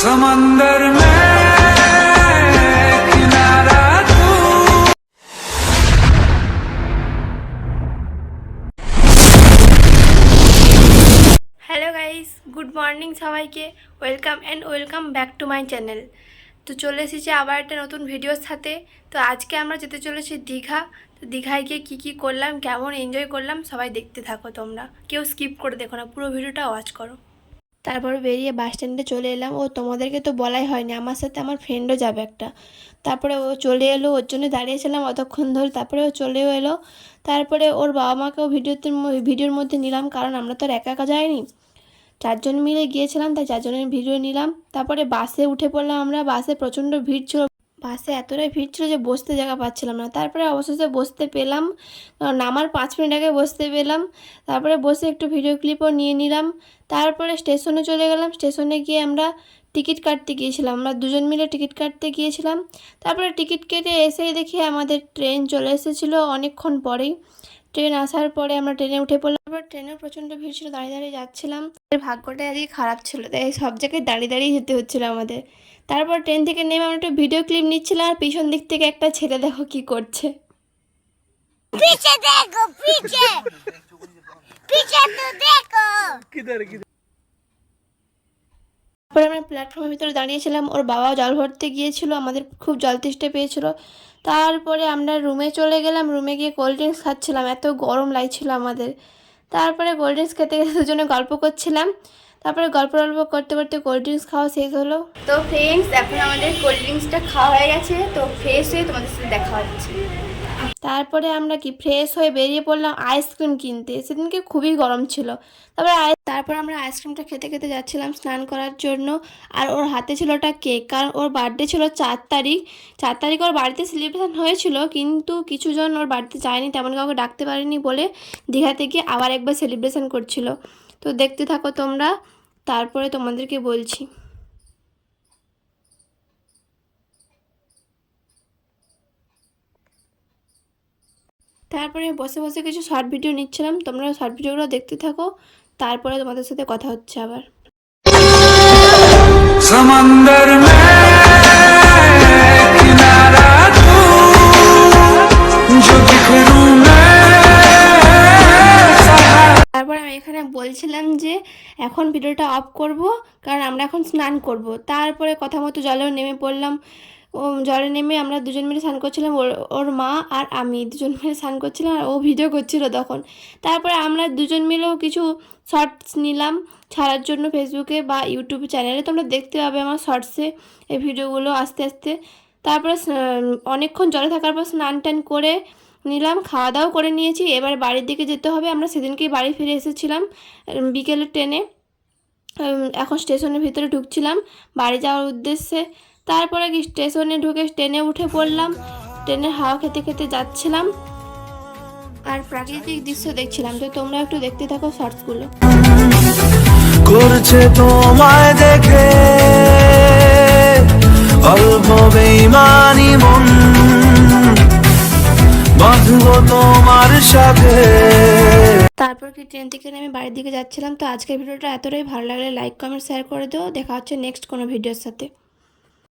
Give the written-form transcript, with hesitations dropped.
समंदर में किनारा तू। হ্যালো গাইস, গুড মর্নিং সবাইকে। Welcome back to my channel. তো চলে এসেছি আবার একটা নতুন ভিডিওর সাথে। তো আজকে আমরা যেতে চলেছি দীঘা। তো দীঘায় গিয়ে কী করলাম, কেমন এনজয় করলাম, সবাই দেখতে থাকো। তোমরা কেউ স্কিপ করে দেখো না, পুরো ভিডিওটা ওয়াচ করো। তারপর বেরিয়ে বাস স্ট্যান্ডে চলে এলাম। ও তোমাদেরকে তো বলাই হয়নি, আমার সাথে আমার ফ্রেন্ডও যাবে একটা। তারপরে ও চলে এলো, ওর জন্য দাঁড়িয়েছিলাম অতক্ষণ ধরে। তারপরে ও চলেও এলো। তারপরে ওর বাবা মাকেও ভিডিওর মধ্যে নিলাম, কারণ আমরা তো আর একা একা যাইনি, চারজন মিলে গিয়েছিলাম, তাই চারজনের ভিডিও নিলাম। তারপরে বাসে উঠে পড়লাম আমরা। বাসে প্রচণ্ড ভিড় ছিল, বাসে এতটাই ভিড় ছিল যে বসতে জায়গা পাচ্ছিলাম না। তারপরে অবশেষে বসতে পেলাম, নামার 5 মিনিট আগে বসতে পেলাম। তারপরে বসে একটু ভিডিও ক্লিপও নিয়ে নিলাম। তারপরে স্টেশনে চলে গেলাম। স্টেশনে গিয়ে আমরা টিকিট কাটতে গিয়েছিলাম, আমরা দুজন মিলে টিকিট কাটতে গিয়েছিলাম। তারপরে টিকিট কেটে এসেই দেখি আমাদের ট্রেন চলে এসেছিলো অনেকক্ষণ পরেই। ট্রেন আসার পরে আমরা ট্রেনে উঠে পড়লাম। তারপর ট্রেনেও প্রচণ্ড ভিড় ছিল, দাঁড়িয়ে দাঁড়িয়ে যাচ্ছিলাম। ভাগ্যটা আজকে খারাপ ছিল, তাই সব জায়গায় দাঁড়িয়ে দাঁড়িয়ে যেতে হচ্ছিলো আমাদের। তারপর ট্রেন থেকে নেমে আমরা একটু ভিডিও ক্লিপ নিচ্ছিলাম, আর পিছন দিক থেকে একটা ছেলে দেখো কি করছে। पीछे देखो पीछे पीछे तो देखो किधर তারপরে আমরা প্ল্যাটফর্মের ভিতরে দাঁড়িয়েছিলাম, ওর বাবাও জল ভরতে গিয়েছিল, আমাদের খুব জল তেষ্টা পেয়েছিল। তারপরে আমরা রুমে চলে গেলাম। রুমে গিয়ে কোল্ড ড্রিঙ্কস খাচ্ছিলাম, এত গরম লাগছিল আমাদের। তারপরে কোল্ড ড্রিঙ্কস খেতে খেতে দুজনে গল্প করছিলাম। তারপরে গল্প করতে করতে কোল্ড ড্রিঙ্কস খাওয়া শেষ হলো। তো ফ্রেন্ডস, এখন আমাদের কোল্ড ড্রিঙ্কসটা খাওয়া হয়ে গেছে। তো ফ্রেশ হয়ে তোমাদের সাথে দেখা হচ্ছে। তারপরে আমরা ফ্রেশ হয়ে বেরিয়ে পড়লাম আইসক্রিম কিনতে। সেদিনকে খুবই গরম ছিল। তারপর আমরা আইসক্রিমটা খেতে খেতে যাচ্ছিলাম স্নান করার জন্য। আর ওর হাতে ছিল ওটা কেক, কারণ ওর বার্থডে ছিল 4 তারিখ। 4 তারিখ ওর বাড়িতে সেলিব্রেশন হয়েছিল, কিন্তু কিছুজন ওর বাড়িতে যায়নি, তেমন কাউকে ডাকতে পারেনি বলে দীঘাতে গিয়ে আবার একবার সেলিব্রেশন করছিল। তো দেখতে থাকো তোমরা, তারপরে তোমাদেরকে বলছি। তারপরে বসে বসে কিছু শর্ট ভিডিও নিচ্ছিলাম, তোমরা শর্ট ভিডিওগুলো দেখতে থাকো, তারপরে তোমাদের সাথে কথা হচ্ছে আবার। समंदर में किनारा तू, जो बिखरूं मैं তারপর আমি এখানে বলছিলাম যে এখন ভিডিওটা অফ করব, কারণ আমরা এখন স্নান করব। তারপরে কথা মতো জলেও নেমে পড়লাম। জলে নেমে আমরা দুজন মিলে স্নান করছিলাম, ওর মা আর আমি দুজন মিলে স্নান করছিলাম, আর ও ভিডিও করছিল তখন। তারপরে আমরা দুজন মিলেও কিছু শর্টস নিলাম ছাড়ার জন্য ফেসবুকে বা ইউটিউব চ্যানেলে, তোমরা দেখতে পাবে আমার শর্টসে এই ভিডিওগুলো আস্তে আস্তে। তারপরে অনেকক্ষণ জলে থাকার পর স্নান টান করে নিলাম, খাওয়া দাওয়া করে নিয়েছি। এবার বাড়ির দিকে যেতে হবে। আমরা সেদিনকেই বাড়ি ফিরে এসেছিলাম বিকেলের ট্রেনে। এখন স্টেশনের ভিতরে ঢুকছিলাম বাড়ি যাওয়ার উদ্দেশ্যে। তারপরে স্টেশনে ঢুকে ট্রেনে উঠে পড়লাম। ট্রেনের হাওয়া খেতে খেতে যাচ্ছিলাম আর প্রাকৃতিক দৃশ্য দেখছিলাম। তো তোমরা একটু দেখতে থাকো শর্টসগুলো। করছে তোমায় দেখে অল্প বেঈমানি মন, বাঁধবো তোমার সাথে। তারপর ট্রেন থেকে নেমে বাড়ির দিকে যাচ্ছিলাম। তো আজকের ভিডিওটা এতটাই ভালো লাগলে লাইক কমেন্ট শেয়ার করে দিও। দেখা হচ্ছে নেক্সট কোনো ভিডিওর সাথে।